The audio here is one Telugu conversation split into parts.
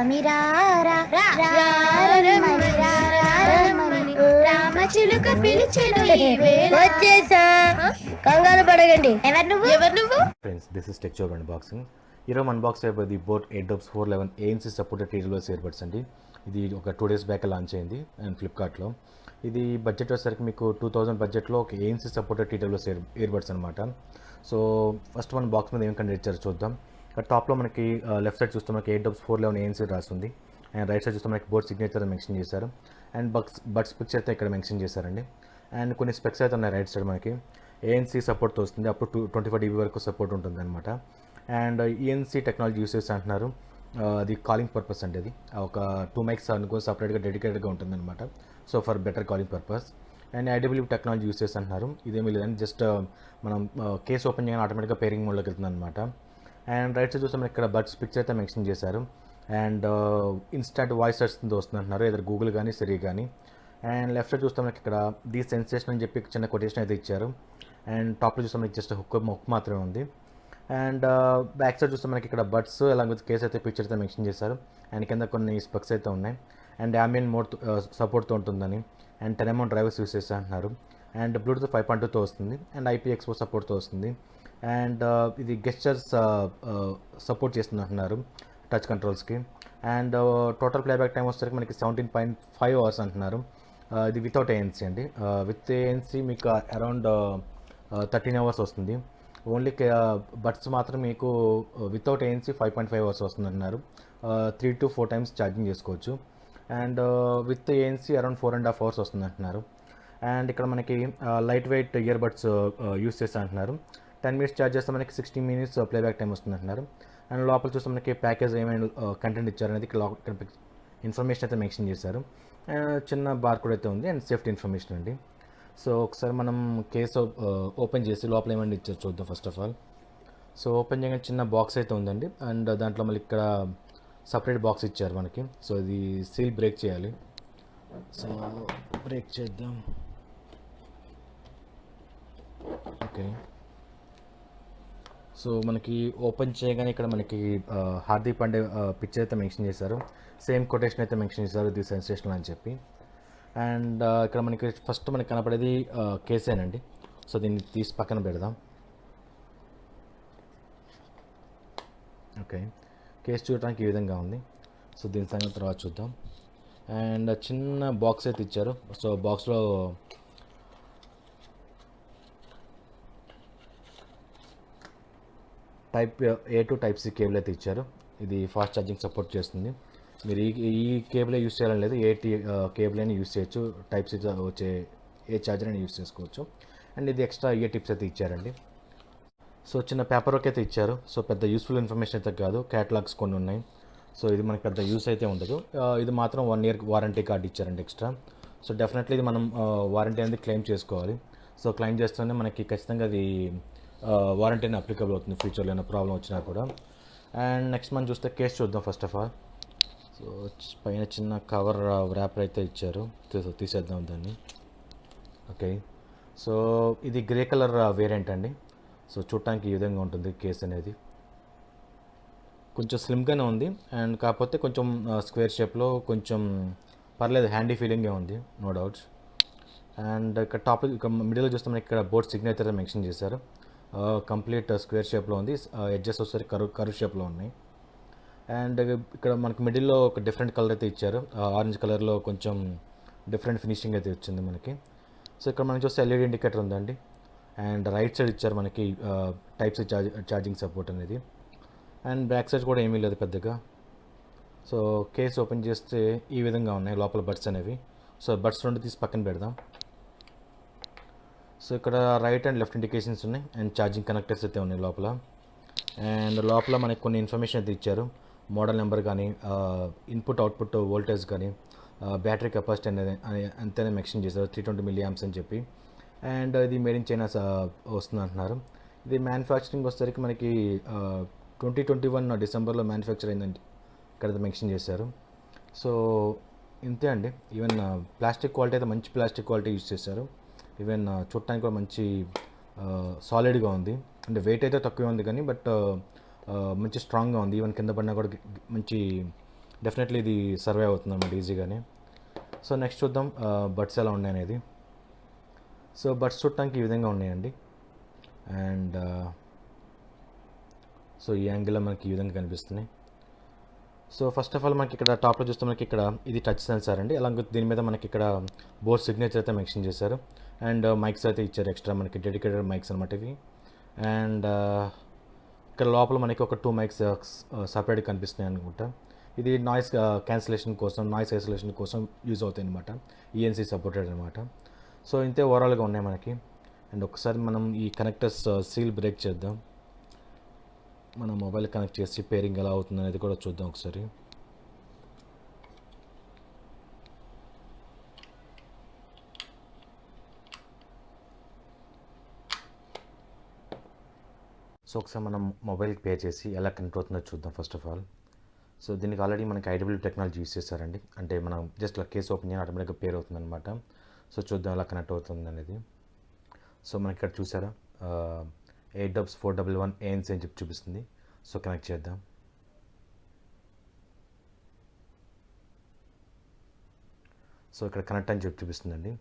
స్వామి రామచిలుక పిలిచెను వచ్చేసా కంగారు పడగండి. ఎవరు నువ్వు? Friends, this is TeluguTechTuber-Unboxing. ఈరోజు అన్బాక్స్ అయిపోయింది boat Airdopes 411ANC supported TWS Earbuds అండి. ఇది ఒక 2 days బ్యాక్ లాంచ్ అయింది అండ్ ఫ్లిప్కార్ట్లో. ఇది బడ్జెట్ వచ్చేసరికి మీకు 2000 బడ్జెట్లో ఒక ANC సపోర్టెడ్ TWS Earbuds అనమాట. సో ఫస్ట్ మన బాక్స్ మీద ఏం కండక్ట్ ఇచ్చారో చూద్దాం. టాప్లో మనకి లెఫ్ట్ సైడ్ చూస్తే మనకి Airdopes 411ANC రాస్తుంది అండ్ రైట్ సైడ్ చూస్తే మనకి బోట్ సిగ్నేచర్ మెన్షన్ చేశారు అండ్ బడ్స్ పిక్చర్ అయితే ఇక్కడ మెన్షన్ చేశారండి. అండ్ కొన్ని స్పెక్స్ అయితే ఉన్నాయి రైట్ సైడ్ మనకి. ANC సపోర్ట్తో వస్తుంది, అప్పుడు 25 dB వరకు సపోర్ట్ ఉంటుంది అనమాట. అండ్ ENC టెక్నాలజీ యూస్ చేసి అంటున్నారు. అది కాలింగ్ పర్పస్ అండి. అది ఒక 2 mics అనుకో సపరేట్గా డెడికేటెడ్గా ఉంటుంది అనమాట. So for better calling purpose. And IW technology use చేసి అంటున్నారు. ఇదేమీ లేదని జస్ట్ మనం కేస్ ఓపెన్ చేయగానే ఆటోమేటిక్గా పేరింగ్ మోడ్లోకి వెళ్తుంది అనమాట. అండ్ రైట్ సైడ్ చూస్తే మనకి ఇక్కడ బడ్స్ పిక్చర్ అయితే మెన్షన్ చేశారు అండ్ ఇన్స్టాంట్ వాయిస్ సెర్చ్తో వస్తుంది అంటున్నారు, ఏదో గూగుల్ కానీ సిరి కానీ. అండ్ లెఫ్ట్ సైడ్ చూస్తే మనకి ఇక్కడ ది సెన్సేషన్ అని చెప్పి చిన్న కొటేషన్ అయితే ఇచ్చారు. అండ్ టాప్లో చూస్తే మనకి జస్ట్ హుక్ మాత్రమే ఉంది. అండ్ బ్యాక్ సైడ్ చూస్తే మనకి ఇక్కడ బడ్స్ అలాంగ్ విత్ కేస్ అయితే పిక్చర్ అయితే మెన్షన్ చేశారు అండ్ కింద కొన్ని స్పెక్స్ అయితే ఉన్నాయి. అండ్ ambient మోడ్ సపోర్ట్తో ఉంటుందని అండ్ 10 mm డ్రైవర్స్ యూస్ చేస్తా అంటున్నారు. అండ్ బ్లూటూత్ 5.2తో వస్తుంది అండ్ IPX4 సపోర్ట్తో వస్తుంది. అండ్ ఇది గెస్చర్స్ సపోర్ట్ చేస్తుంది అంటున్నారు టచ్ కంట్రోల్స్కి. అండ్ టోటల్ ప్లేబ్యాక్ టైం వచ్చేసరికి మనకి 17.5 hours అంటున్నారు. ఇది వితౌట్ ANC అండి. విత్ ANC మీకు అరౌండ్ 13 hours వస్తుంది. ఓన్లీ బడ్స్ మాత్రం మీకు వితౌట్ ANC 5.5 hours వస్తుంది అంటున్నారు. 3 to 4 times ఛార్జింగ్ చేసుకోవచ్చు. And with ANC around 4.5 hours వస్తుంది అంటున్నారు. అండ్ ఇక్కడ మనకి light weight ear buds use చేస్తా అంటున్నారు. 10 minutes ఛార్జ్ చేస్తే మనకి 60 minutes ప్లేబ్యాక్ టైం వస్తుంది అంటున్నారు. అండ్ లోపల చూస్తే మనకి ప్యాకేజ్ ఏమైనా కంటెంట్ ఇచ్చారనేది ఇక్కడ ఇన్ఫర్మేషన్ అయితే మెన్షన్ చేశారు. చిన్న బార్ కూడా అయితే ఉంది అండ్ సేఫ్టీ ఇన్ఫర్మేషన్ అండి. సో ఒకసారి మనం కేసు ఓపెన్ చేసి లోపల ఏమైనా ఇచ్చారు చూద్దాం first of all. So open చేయగానే చిన్న బాక్స్ అయితే ఉందండి అండ్ దాంట్లో మళ్ళీ ఇక్కడ సపరేట్ బాక్స్ ఇచ్చారు మనకి. సో ఇది సీల్ బ్రేక్ చేయాలి. సో బ్రేక్ చేద్దాం. ఓకే, సో మనకి ఓపెన్ చేయగానే ఇక్కడ మనకి హార్దిక్ పాండే పిక్చర్ అయితే మెన్షన్ చేశారు. సేమ్ కొటేషన్ అయితే మెన్షన్ చేశారు, ది సెన్సేషనల్ అని చెప్పి. అండ్ ఇక్కడ మనకి ఫస్ట్ మనకి కనపడేది కేసేనండి. సో దీన్ని తీసి పక్కన పెడదాం. ఓకే, కేస్ చూడటానికి ఈ విధంగా ఉంది. సో దీని సంగతి తర్వాత చూద్దాం. అండ్ చిన్న బాక్స్ అయితే ఇచ్చారు. సో బాక్స్లో type A to Type C cable అయితే ఇచ్చారు. ఇది ఫాస్ట్ ఛార్జింగ్ సపోర్ట్ చేస్తుంది. మీరు ఈ కేబులే యూస్ చేయాలని లేదు, కేబుల్ అయినా యూస్ చేయొచ్చు. Type C వచ్చే ఏ ఛార్జర్ అయినా యూస్ చేసుకోవచ్చు. అండ్ ఇది ఎక్స్ట్రా ఇయర్ టిప్స్ అయితే ఇచ్చారండి. సో చిన్న పేపర్ వర్క్ అయితే ఇచ్చారు. సో పెద్ద యూస్ఫుల్ ఇన్ఫర్మేషన్ అయితే కాదు, క్యాటలాగ్స్ కొన్ని ఉన్నాయి. సో ఇది మనకి పెద్ద యూస్ అయితే ఉండదు. ఇది మాత్రం 1 year వారంటీ కార్డ్ ఇచ్చారండి ఎక్స్ట్రా. సో డెఫినెట్లీ ఇది మనం వారంటీ అనేది క్లెయిమ్ చేసుకోవాలి. సో క్లెయిమ్ చేస్తేనే మనకి ఖచ్చితంగా అది వారంటీ అనేది అప్లికబుల్ అవుతుంది ఫ్యూచర్లో ఏమైనా ప్రాబ్లం వచ్చినా కూడా. అండ్ నెక్స్ట్ మనం చూస్తే కేస్ చూద్దాం ఫస్ట్ ఆఫ్ ఆల్. సో పైన చిన్న కవర్ ర్యాపర్ అయితే ఇచ్చారు, తీసేద్దాం దాన్ని. ఓకే, సో ఇది గ్రే కలర్ వేరియంట్ అండి. సో చూడటానికి ఈ విధంగా ఉంటుంది కేస్ అనేది. కొంచెం స్లిమ్గానే ఉంది అండ్ కాకపోతే కొంచెం స్క్వేర్ షేప్లో కొంచెం పర్లేదు, హ్యాండీ ఫీలింగే ఉంది, నో డౌట్స్. అండ్ ఇక్కడ టాప్ ఇక్కడ మిడిల్లో చూస్తే మనకి ఇక్కడ బోర్డ్ సిగ్నేచర్ మెన్షన్ చేశారు. కంప్లీట్ స్క్వేర్ షేప్లో ఉంది, ఎడ్జెస్ వచ్చేసరికి కర్వ్ షేప్లో ఉన్నాయి. అండ్ ఇక్కడ మనకి మిడిల్లో ఒక డిఫరెంట్ కలర్ అయితే ఇచ్చారు, ఆరెంజ్ కలర్లో కొంచెం డిఫరెంట్ ఫినిషింగ్ అయితే వచ్చింది మనకి. సో ఇక్కడ మనం చూస్తే LED ఇండికేటర్ ఉందండి. అండ్ రైట్ సైడ్ ఇచ్చారు మనకి Type C ఛార్జింగ్ సపోర్ట్ అనేది. అండ్ బ్యాక్ సైడ్ కూడా ఏమీ లేదు పెద్దగా. సో కేస్ ఓపెన్ చేస్తే ఈ విధంగా ఉన్నాయి లోపల బడ్స్ అనేవి. సో బడ్స్ రెండు తీసి పక్కన పెడదాం. సో ఇక్కడ రైట్ అండ్ లెఫ్ట్ ఇండికేషన్స్ ఉన్నాయి అండ్ ఛార్జింగ్ కనెక్టర్స్ అయితే ఉన్నాయి లోపల. అండ్ లోపల మనకి కొన్ని ఇన్ఫర్మేషన్ అయితే ఇచ్చారు, మోడల్ నెంబర్ కానీ ఇన్పుట్ అవుట్పుట్ వోల్టేజ్ కానీ బ్యాటరీ కెపాసిటీ అనేది అంతేనే మెన్షన్ చేశారు, 320 mAh అని చెప్పి. అండ్ ఇది మేడ్ ఇన్ చైనా వస్తుంది అంటున్నారు. ఇది మ్యానుఫ్యాక్చరింగ్ వచ్చేసరికి మనకి 2021 డిసెంబర్లో మ్యానుఫ్యాక్చర్ అయిందండి, ఇక్కడ మెన్షన్ చేశారు. సో ఇంతే అండి. ఈవెన్ ప్లాస్టిక్ క్వాలిటీ అయితే మంచి ప్లాస్టిక్ క్వాలిటీ యూజ్ చేశారు. ఈవెన్ చూడటానికి కూడా మంచి సాలిడ్గా ఉంది. అంటే వెయిట్ అయితే తక్కువ ఉంది కానీ బట్ మంచి స్ట్రాంగ్గా ఉంది. ఈవెన్ కింద పడినా కూడా మంచి డెఫినెట్లీ ఇది సర్వే అవుతుంది అన్నమాట ఈజీగానే. సో నెక్స్ట్ చూద్దాం బడ్స్ ఎలా ఉన్నాయి అనేది. సో బడ్స్ చూడటానికి ఈ విధంగా ఉన్నాయండి. అండ్ సో ఈ యాంగిల్లో మనకి ఈ విధంగా కనిపిస్తున్నాయి. సో ఫస్ట్ ఆఫ్ ఆల్ మనకి ఇక్కడ టాప్లో చూస్తే మనకి ఇక్కడ ఇది టచ్ సెన్సార్ అండి. అలాగే దీని మీద మనకి ఇక్కడ బోట్ సిగ్నేచర్ అయితే మెన్షన్ చేశారు. అండ్ మైక్స్ అయితే ఇచ్చారు ఎక్స్ట్రా, మనకి డెడికేటెడ్ మైక్స్ అనమాట ఇవి. అండ్ ఇక్కడ లోపల మనకి ఒక 2 మైక్స్ సపరేట్గా కనిపిస్తున్నాయి అనుకుంటా. ఇది నాయిస్ క్యాన్సిలేషన్ కోసం, నాయిస్ ఐసోలేషన్ కోసం యూజ్ అవుతాయి అనమాట. ఈఎన్సీ సపోర్టెడ్ అనమాట. సో ఇంతే ఓవరాల్గా ఉన్నాయి మనకి. అండ్ ఒకసారి మనం ఈ కనెక్టర్స్ సీల్ బ్రేక్ చేద్దాం. మన మొబైల్ కనెక్ట్ చేసి పేరింగ్ ఎలా అవుతుంది అనేది కూడా చూద్దాం ఒకసారి. సో ఒకసారి మనం మొబైల్కి పే చేసి ఎలా కనెక్ట్ అవుతుందో చూద్దాం ఫస్ట్ ఆఫ్ ఆల్. సో దీనికి ఆల్రెడీ మనకి ఐడబ్ల్యూ టెక్నాలజీ యూస్ చేశారండి. అంటే మనం జస్ట్ ఇలా కేసు ఓపెన్ చేయని ఆటోమేటిక్గా పేర్ అవుతుంది అనమాట. సో చూద్దాం ఎలా కనెక్ట్ అవుతుంది అనేది. సో మనకి ఇక్కడ చూసారా Airdopes 411ANC అని చెప్పి చూపిస్తుంది. సో కనెక్ట్ చేద్దాం. సో ఇక్కడ కనెక్ట్ అని చెప్పి చూపిస్తుందండి.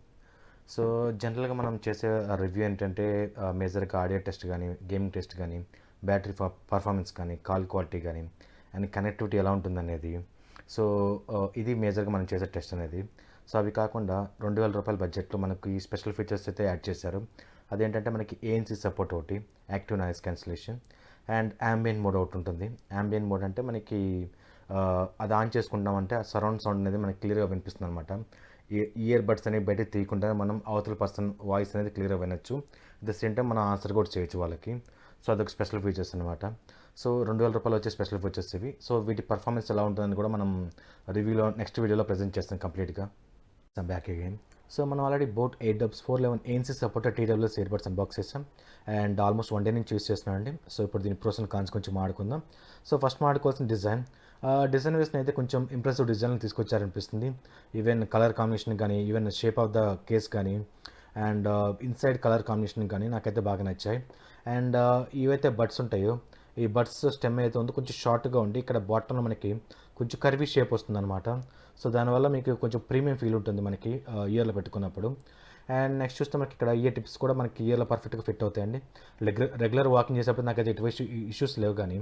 సో జనరల్గా మనం చేసే రివ్యూ ఏంటంటే మేజర్గా ఆడియో టెస్ట్ కానీ, గేమింగ్ టెస్ట్ కానీ, బ్యాటరీ పర్ఫార్మెన్స్ కానీ, కాల్ క్వాలిటీ కానీ, అండ్ కనెక్టివిటీ ఎలా ఉంటుందనేది. సో ఇది మేజర్గా మనం చేసే టెస్ట్ అనేది. సో అవి కాకుండా 2000 రూపాయల బడ్జెట్లో మనకు ఈ స్పెషల్ ఫీచర్స్ అయితే యాడ్ చేశారు. అదేంటంటే మనకి ఏఎన్సీ సపోర్ట్ ఒకటి, active noise cancellation, and ambient mode ఒకటి ఉంటుంది. యాంబియన్ మోడ్ అంటే మనకి అది ఆన్ చేసుకుంటామంటే ఆ సరౌండ్ సౌండ్ అనేది మనకి క్లియర్గా వినిపిస్తుంది అనమాట. ఇయర్ బడ్స్ అనేవి బయటకు తీయకుండా మనం అవతల పర్సన్ వాయిస్ అనేది క్లియర్గా వినొచ్చు. అట్ ద సేమ్ టైం మనం ఆన్సర్ కూడా చేయొచ్చు వాళ్ళకి. సో అదొక స్పెషల్ ఫీచర్స్ అనమాట. సో 2000 రూపాయలు వచ్చే స్పెషల్ ఫీచర్స్ ఇవి. సో వీటి పర్ఫార్మెన్స్ ఎలా ఉంటుందని కూడా మనం రివ్యూలో నెక్స్ట్ వీడియోలో ప్రజెంట్ చేస్తాం కంప్లీట్గా. Back again. సో మనం already boAt Airdopes 411ANC supported TWS earbuds unbox చేస్తాం. అండ్ ఆల్మోస్ట్ 1 డే నుంచి యూస్ చేస్తున్నాను అండి. సో ఇప్పుడు దీని ప్రోస్ అండ్ కాన్స్ కొంచెం మాడుకుందాం. సో ఫస్ట్ మాడుకోవాల్సిన డిజైన్ వేసిన అయితే కొంచెం ఇంప్రెసివ్ డిజైన్ తీసుకొచ్చారనిపిస్తుంది. ఈవెన్ కలర్ కాంబినేషన్ కానీ, even shape of the case కానీ, అండ్ ఇన్సైడ్ కలర్ కాంబినేషన్ కానీ నాకైతే బాగా నచ్చాయి. అండ్ ఇవైతే బడ్స్ ఉంటాయో, ఈ బడ్స్ స్టెమ్ అయితే ఉందో కొంచెం షార్ట్గా ఉండి ఇక్కడ బాటంలో మనకి కొంచెం కర్వీ షేప్ వస్తుంది అనమాట. సో దానివల్ల మీకు కొంచెం ప్రీమియం ఫీల్ ఉంటుంది మనకి ఇయర్లో పెట్టుకున్నప్పుడు. అండ్ నెక్స్ట్ చూస్తే మనకి ఇక్కడ ఇయర్ టిప్స్ కూడా మనకి ఇయర్లో పర్ఫెక్ట్గా ఫిట్ అవుతాయండి. రెగ్యులర్ వాకింగ్ చేసేప్పుడు నాకైతే ఎటువంటి ఇష్యూస్ లేవు. కానీ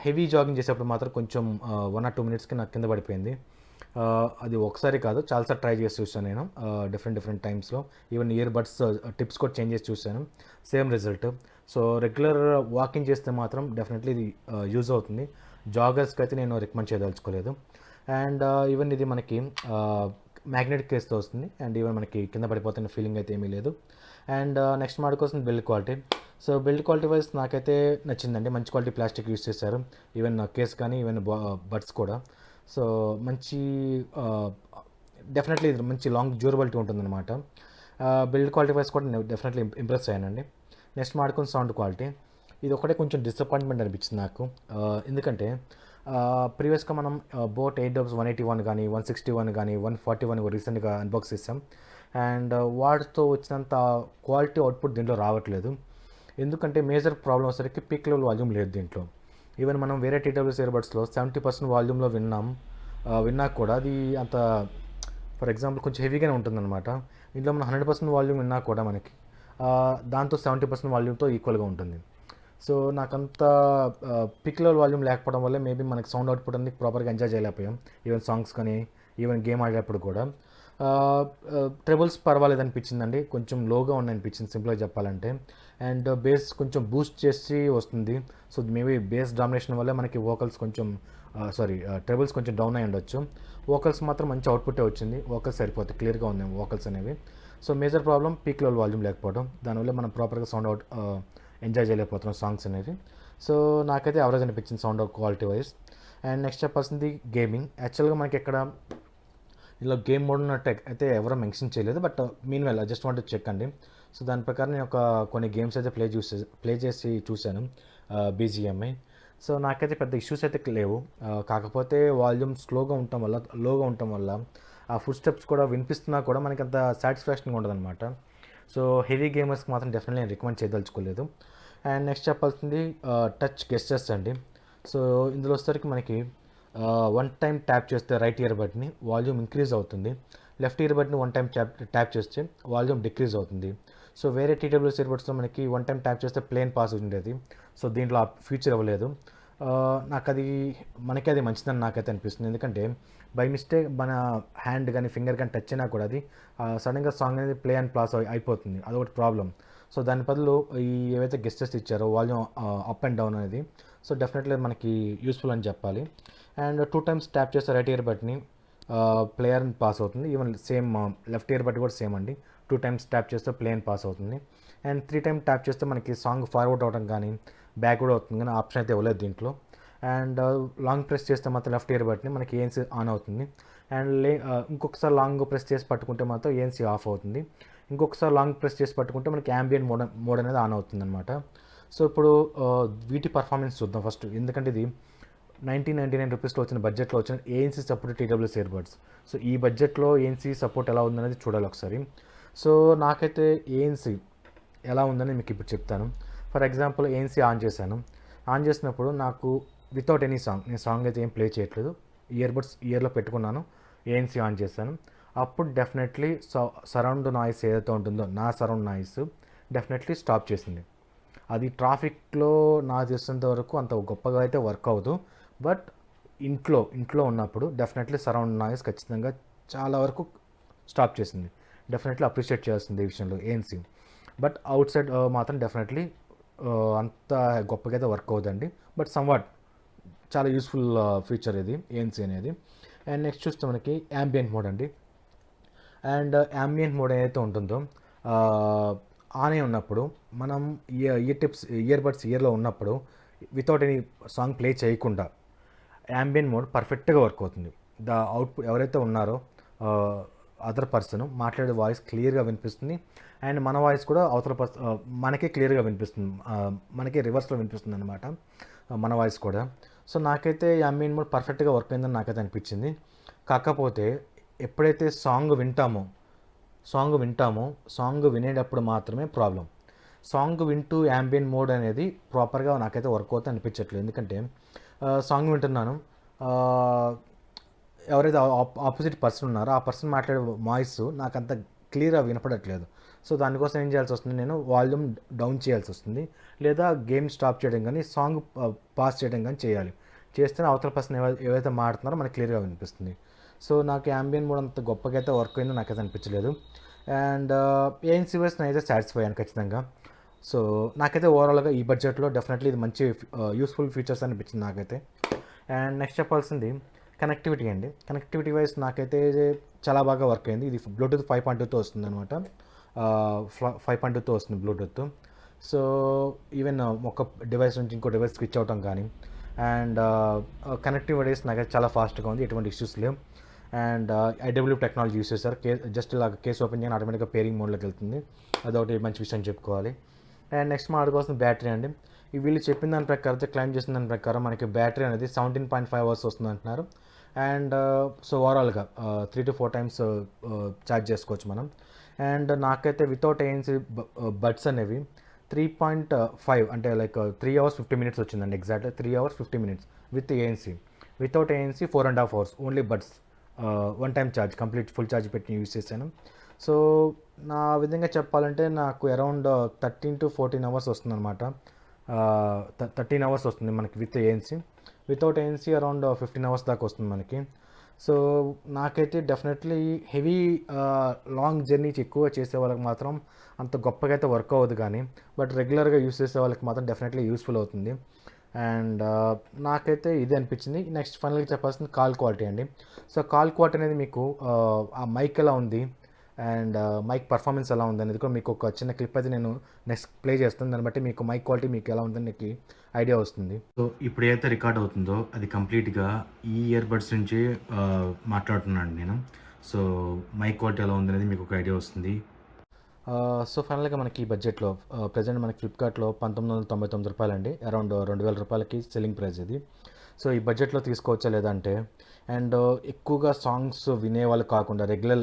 హెవీ జాగింగ్ చేసేప్పుడు మాత్రం కొంచెం 1 or 2 మినిట్స్కి నాకు కింద పడిపోయింది. అది ఒకసారి కాదు, చాలాసార్లు ట్రై చేసి చూసాను నేను డిఫరెంట్ టైమ్స్లో. ఈవెన్ ఇయర్ బడ్స్ టిప్స్ కూడా చేంజ్ చేసి చూసాను, same result. So regular walking చేస్తే మాత్రం డెఫినెట్లీ ఇది యూజ్ అవుతుంది. జాగర్స్కి అయితే నేను రికమెండ్ చేయదలుచుకోలేదు. అండ్ ఈవెన్ ఇది మనకి మ్యాగ్నెటిక్ కేస్తో వస్తుంది. అండ్ ఈవెన్ మనకి కింద పడిపోతున్న ఫీలింగ్ అయితే ఏమీ లేదు. అండ్ నెక్స్ట్ మాడుకోవాల్సిన build quality. So build quality wise నాకైతే నచ్చిందండి. మంచి క్వాలిటీ ప్లాస్టిక్ యూస్ చేశారు, ఈవెన్ కేస్ కానీ, ఈవెన్ బడ్స్ కూడా. సో మంచి డెఫినెట్లీ మంచి లాంగ్ డ్యూరబిలిటీ ఉంటుందన్నమాట. బిల్డ్ క్వాలిటీ వైజ్ కూడా నేను డెఫినెట్లీ ఇంప్రెస్ అయ్యానండి. నెక్స్ట్ మాడుకున్న సౌండ్ క్వాలిటీ, ఇది ఒకటే కొంచెం డిసప్పాయింట్మెంట్ అనిపించింది నాకు. ఎందుకంటే ప్రీవియస్గా మనం బోట్ Airdopes 181 కానీ, 161 కానీ, 141 రీసెంట్గా అన్బాక్స్ చేసాం. అండ్ వాటితో వచ్చినంత క్వాలిటీ అవుట్పుట్ దీంట్లో రావట్లేదు. ఎందుకంటే మేజర్ ప్రాబ్లమ్ వచ్చేసరికి పీక్ లెవెల్ వాల్యూమ్ లేదు దీంట్లో. ఈవెన్ మనం వేరే TWS ఇయర్బడ్స్లో 70% వాల్యూమ్లో విన్నా కూడా అది అంత, ఫర్ ఎగ్జాంపుల్ కొంచెం హెవీగానే ఉంటుందన్నమాట. ఇంట్లో మనం 100% వాల్యూమ్ విన్నా కూడా మనకి దాంతో 70% వాల్యూమ్తో ఈక్వల్గా ఉంటుంది. సో నాకంత పిక్ లెవెల్ వాల్యూమ్ లేకపోవడం వల్ల మేబీ మనకి సౌండ్ అవుట్పుట్ అనేది ప్రాపర్గా ఎంజాయ్ చేయలేకపోయాం. ఈవెన్ సాంగ్స్ కానీ, ఈవెన్ గేమ్ ఆడేటప్పుడు కూడా. ట్రెబుల్స్ పర్వాలేదు అనిపించిందండి, కొంచెం లోగా అనిపించింది సింపుల్గా చెప్పాలంటే. అండ్ బేస్ కొంచెం బూస్ట్ చేసి వస్తుంది. సో మేబీ బేస్ డామినేషన్ వల్ల మనకి వోకల్స్ కొంచెం ట్రెబుల్స్ కొంచెం డౌన్ అయి ఉండొచ్చు. వోకల్స్ మాత్రం మంచి అవుట్పుట్టే వచ్చింది. వోకల్స్ సరిపోతాయి, క్లియర్గా ఉన్నాయి వోకల్స్ అనేవి. So major problem peak level volume లేకపోవడం, దానివల్ల మనం ప్రాపర్గా సౌండ్ అవుట్ ఎంజాయ్ చేయలేకపోతున్నాం సాంగ్స్ అనేవి. సో నాకైతే యావరేజ్ అనిపించింది sound quality wise. And next చెప్పాల్సింది గేమింగ్. యాక్చువల్గా మనకి ఇక్కడ ఇలా గేమ్ మోడ్ ఉన్నట్టు అయితే ఎవరో మెన్షన్ చేయలేదు, but mean well just want to check అండి. సో దాని ప్రకారం నేను కొన్ని గేమ్స్ అయితే ప్లే చేసి చూశాను BGMI. సో నాకైతే పెద్ద ఇష్యూస్ అయితే లేవు. కాకపోతే వాల్యూమ్ లోగా ఉండటం వల్ల ఆ ఫుడ్ స్టెప్స్ కూడా వినిపిస్తున్నా కూడా మనకి అంత సాటిస్ఫాక్షన్గా ఉండదన్నమాట. సో హెవీ గేమర్స్కి మాత్రం డెఫినెట్లీ నేను రికమెండ్ చేయదలుచుకోలేదు. అండ్ నెక్స్ట్ చెప్పాల్సింది టచ్ గెస్చర్స్ అండి. సో ఇందులో వచ్చేసరికి మనకి వన్ టైం ట్యాప్ చేస్తే రైట్ ఇయర్ బడ్ని వాల్యూమ్ ఇంక్రీజ్ అవుతుంది, లెఫ్ట్ ఇయర్ బడ్ని వన్ టైం ట్యాప్ చేస్తే వాల్యూమ్ డిక్రీజ్ అవుతుంది. సో వేరే TWS ఇయర్బడ్స్లో మనకి వన్ టైం ట్యాప్ చేస్తే ప్లేన్ పాస్ ఉండేది. సో దీంట్లో ఆ ఫీచర్ ఇవ్వలేదు. నాకు అది మనకి అది మంచిదని నాకైతే అనిపిస్తుంది. ఎందుకంటే బై మిస్టేక్ మన హ్యాండ్ కానీ ఫింగర్ కానీ టచ్ అయినా కూడా అది సడన్గా సాంగ్ అనేది ప్లే అండ్ ప్లాస్ అయిపోతుంది, అదొకటి ప్రాబ్లం. సో దాని బదులు ఈ ఏవైతే గెస్టెస్ ఇచ్చారో వాల్యూమ్ అప్ అండ్ డౌన్ అనేది, సో డెఫినెట్లీ మనకి యూస్ఫుల్ అని చెప్పాలి. అండ్ 2 టైమ్స్ ట్యాప్ చేస్తే రైట్ ఇయర్ బడ్ని ప్లేయర్ పాస్ అవుతుంది. Even same left ear bud కూడా సేమ్ అండి, 2 టైమ్స్ ట్యాప్ చేస్తే ప్లే అండ్ పాస్ అవుతుంది. అండ్ 3 టైమ్ ట్యాప్ చేస్తే మనకి సాంగ్ ఫార్వర్డ్ అవడం కానీ బ్యాక్ కూడా అవుతుంది, కానీ ఆప్షన్ అయితే ఇవ్వలేదు దీంట్లో. అండ్ లాంగ్ ప్రెస్ చేస్తే మాత్రం లెఫ్ట్ ఇయర్ బడ్ని మనకి ANC ఆన్ అవుతుంది. అండ్ ఇంకొకసారి లాంగ్ ప్రెస్ చేసి పట్టుకుంటే మాత్రం ANC ఆఫ్ అవుతుంది. ఇంకొకసారి లాంగ్ ప్రెస్ చేసి పట్టుకుంటే మనకి యాంబియంట్ మోడ్ అనేది ఆన్ అవుతుంది అనమాట. సో ఇప్పుడు వీటి పర్ఫార్మెన్స్ చూద్దాం ఫస్ట్. ఎందుకంటే ఇది 1999 రూపీస్లో వచ్చిన బడ్జెట్లో వచ్చిన ANC support TWS earbuds. So ఈ బడ్జెట్లో ANC సపోర్ట్ ఎలా ఉందనేది చూడాలి ఒకసారి. సో నాకైతే ANC ఎలా ఉందని మీకు ఇప్పుడు చెప్తాను. ఫర్ ఎగ్జాంపుల్ ANC ఆన్ చేశాను. ఆన్ చేసినప్పుడు నాకు వితౌట్ ఎనీ సాంగ్, నేను సాంగ్ అయితే ఏం ప్లే చేయట్లేదు, ఇయర్బడ్స్ ఇయర్లో పెట్టుకున్నాను, ANC ఆన్ చేశాను. అప్పుడు డెఫినెట్లీ సరౌండ్ నాయిస్ ఏదైతే ఉంటుందో నా సరౌండ్ నాయిస్ డెఫినెట్లీ స్టాప్ చేసింది. అది ట్రాఫిక్లో నాకు తెలిసినంత వరకు అంత గొప్పగా అయితే వర్క్ అవ్వదు, బట్ ఇంట్లో ఉన్నప్పుడు డెఫినెట్లీ సరౌండ్ నాయిస్ ఖచ్చితంగా చాలా వరకు స్టాప్ చేసింది. డెఫినెట్లీ అప్రిషియేట్ చేస్తుంది ఈ విషయంలో ANC. బట్ అవుట్ సైడ్ మాత్రం డెఫినెట్లీ అంత గొప్పగా అయితే వర్క్ అవుతుందండి, బట్ సమ్వాట్ చాలా యూస్ఫుల్ ఫీచర్ ఇది ANC అనేది. అండ్ నెక్స్ట్ చూస్తే మనకి యాంబియంట్ మోడ్ అండి. అండ్ యాంబియంట్ మోడ్ ఏదైతే ఉంటుందో ఆనే ఉన్నప్పుడు మనం ఇయర్బడ్స్ ఇయర్లో ఉన్నప్పుడు వితౌట్ ఎనీ సాంగ్ ప్లే చేయకుండా యాంబియంట్ మోడ్ పర్ఫెక్ట్గా వర్క్ అవుతుంది. అవుట్పుట్ ఎవరైతే ఉన్నారో అదర్ పర్సన్ మాట్లాడే వాయిస్ క్లియర్గా వినిపిస్తుంది. అండ్ మన వాయిస్ కూడా అవతల మనకే క్లియర్గా వినిపిస్తుంది, మనకే రివర్స్లో వినిపిస్తుంది అనమాట మన వాయిస్ కూడా. సో నాకైతే యాంబియంట్ మోడ్ పర్ఫెక్ట్గా వర్క్ అయిందని నాకైతే అనిపించింది. కాకపోతే ఎప్పుడైతే సాంగ్ వింటామో వినేటప్పుడు మాత్రమే ప్రాబ్లం. సాంగ్ వింటూ యాంబియంట్ మోడ్ అనేది ప్రాపర్గా నాకైతే వర్క్ అవుతుంది అనిపించట్లేదు. ఎందుకంటే సాంగ్ వింటున్నాను, ఎవరైతే ఆపోజిట్ పర్సన్ ఉన్నారో ఆ పర్సన్ మాట్లాడే వాయిస్ నాకు అంత క్లియర్గా వినపడట్లేదు. సో దానికోసం ఏం చేయాల్సి వస్తుంది, నేను వాల్యూమ్ డౌన్ చేయాల్సి వస్తుంది, లేదా గేమ్ స్టాప్ చేయడం కానీ సాంగ్ పాస్ చేయడం కానీ చేయాలి. చేస్తేనే అవతల పర్సన్ ఏవైతే మాట్లాడుతున్నారో మనకి క్లియర్గా వినిపిస్తుంది. సో నాకు యాంబియంట్ మోడ్ అంత గొప్పగా అయితే వర్క్ అయిందో నాకైతే అనిపించలేదు. అండ్ ANC వైస్ నేనైతే సాటిస్ఫై అయ్యాను ఖచ్చితంగా. సో నాకైతే ఓవరాల్గా ఈ బడ్జెట్లో డెఫినెట్లీ ఇది మంచి యూస్ఫుల్ ఫీచర్స్ అనిపించింది నాకైతే. అండ్ నెక్స్ట్ చెప్పాల్సింది కనెక్టివిటీ అండి. కనెక్టివిటీ వైజ్ నాకైతే చాలా బాగా వర్క్ అయింది. ఇది బ్లూటూత్ 5.2తో వస్తుంది అనమాట, 5.2తో వస్తుంది బ్లూటూత్. సో ఈవెన్ ఒక డివైస్ నుంచి ఇంకో డివైస్ స్విచ్ అవటం కానీ అండ్ కనెక్టివిటీస్ నాకైతే చాలా ఫాస్ట్గా ఉంది, ఎటువంటి ఇష్యూస్ లేవు. అండ్ IW టెక్నాలజీ యూస్ చేశారు. జస్ట్ ఇలా కేసు ఓపెన్ చేయని ఆటోమేటిక్గా పేరింగ్ మోడ్లోకి వెళ్తుంది, అదొకటి మంచి విషయం చెప్పుకోవాలి. అండ్ నెక్స్ట్ మాట్లాడుకోవాల్సిన బ్యాటరీ అండి. వీళ్ళు చెప్పిన దాని ప్రకారం, క్లైమ్ చేసిన దాని ప్రకారం మనకి బ్యాటరీ అనేది 17.5 అవర్స్ వస్తుంది అంటున్నారు. అండ్ సో ఓవరాల్గా 3 to 4 టైమ్స్ ఛార్జ్ చేసుకోవచ్చు మనం. అండ్ నాకైతే వితౌట్ ANC బడ్స్ అనేవి 3.5 అంటే లైక్ 3 hours 50 minutes వచ్చిందండి. ఎగ్జాక్ట్గా 3 hours 50 minutes with ANC. Without ANC 4.5 hours only buds, one time charge, complete full charge పెట్టి యూస్ చేశాను. సో నా విధంగా చెప్పాలంటే నాకు అరౌండ్ 13 to 14 hours వస్తుంది అనమాట. 13 hours వస్తుంది మనకి with ANC. Without ANC around 15 hours దాకా వస్తుంది మనకి. సో నాకైతే డెఫినెట్లీ హెవీ లాంగ్ జర్నీస్ ఎక్కువ చేసే వాళ్ళకి మాత్రం అంత గొప్పగా అయితే వర్క్ అవ్వదు, కానీ బట్ రెగ్యులర్గా యూస్ చేసే వాళ్ళకి మాత్రం డెఫినెట్లీ యూస్ఫుల్ అవుతుంది. అండ్ నాకైతే ఇది అనిపించింది. నెక్స్ట్ ఫైనల్గా చెప్పాల్సింది కాల్ క్వాలిటీ అండి. సో కాల్ క్వాలిటీ అనేది మీకు ఆ మైక్ ఎలా ఉంది అండ్ మైక్ పర్ఫార్మెన్స్ ఎలా ఉంది అనేది కూడా మీకు ఒక చిన్న క్లిప్ అయితే నేను నెక్స్ట్ ప్లే చేస్తాను. దాన్ని బట్టి మీకు మైక్ క్వాలిటీ మీకు ఎలా ఉందని మీకు ఐడియా వస్తుంది. సో ఇప్పుడు ఏదైతే రికార్డ్ అవుతుందో అది కంప్లీట్గా ఈ ఇయర్బడ్స్ నుంచి మాట్లాడుతున్నాను నేను. సో మైక్ క్వాలిటీ ఎలా ఉందనేది మీకు ఒక ఐడియా వస్తుంది. సో ఫైనల్గా మనకి ఈ బడ్జెట్లో ప్రజెంట్ మనకి ఫ్లిప్కార్ట్లో 1999 రూపాయలండి, అరౌండ్ 2000 రూపాయలకి సెల్లింగ్ ప్రైస్ ఇది. సో ఈ బడ్జెట్లో తీసుకోవచ్చా లేదంటే, అండ్ ఎక్కువగా సాంగ్స్ వినేవాళ్ళు కాకుండా రెగ్యులర్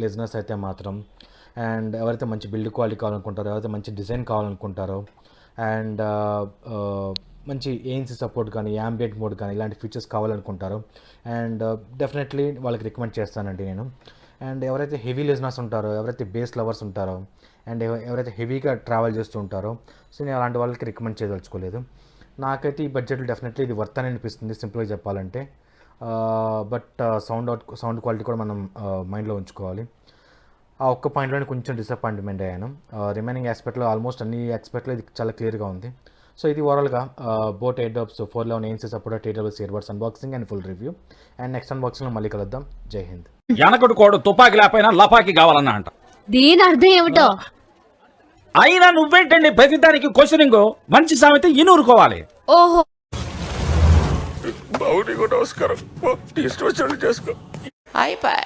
లిజనర్స్ అయితే మాత్రం, అండ్ ఎవరైతే మంచి బిల్డ్ క్వాలిటీ కావాలనుకుంటారో, ఎవరైతే మంచి డిజైన్ కావాలనుకుంటారో, అండ్ మంచి ANC సపోర్ట్ కానీ యాంబియంట్ మోడ్ కానీ ఇలాంటి ఫీచర్స్ కావాలనుకుంటారో అండ్ డెఫినెట్లీ వాళ్ళకి రికమెండ్ చేస్తానండి నేను. అండ్ ఎవరైతే హెవీ లిజనర్స్ ఉంటారో, ఎవరైతే బేస్ లవర్స్ ఉంటారో అండ్ ఎవరైతే హెవీగా ట్రావెల్ చేస్తూ ఉంటారో, సో నేను అలాంటి వాళ్ళకి రికమెండ్ చేయదలుచుకోలేదు. నాకైతే ఈ బడ్జెట్లో డెఫినెట్లీ ఇది వర్త్ అని అనిపిస్తుంది సింపుల్గా చెప్పాలంటే. బట్ సౌండ్ క్వాలిటీ కూడా మనం మైండ్లో ఉంచుకోవాలి. ఆ ఒక్క పాయింట్లోనే కొంచెం డిసప్పాయింట్మెంట్ అయ్యాను. రిమైనింగ్ ఆస్పెక్ట్లో ఆల్మోస్ట్ అన్ని ఆస్పెక్ట్లో ఇది చాలా క్లియర్గా ఉంది. సో ఇది ఓవరాల్గా boat Airdopes 411ANC supported TWS Earbuds unboxing and full review. And next అన్బాక్సింగ్లో మళ్ళీ కలుద్దాం. జై హింద్. వెనకటి కోడు తుపాకి లేకపోయినా లపాకి కావాలన్నా అంట. దీని అర్థం ఏమిటో అయినా నువ్వేంటండి ప్రతిదానికి క్వశ్చనింగ్? మంచి సామెత ఇనూరుకోవాలి. ఓహో నమస్కారం చేసుకో. అయిపోయి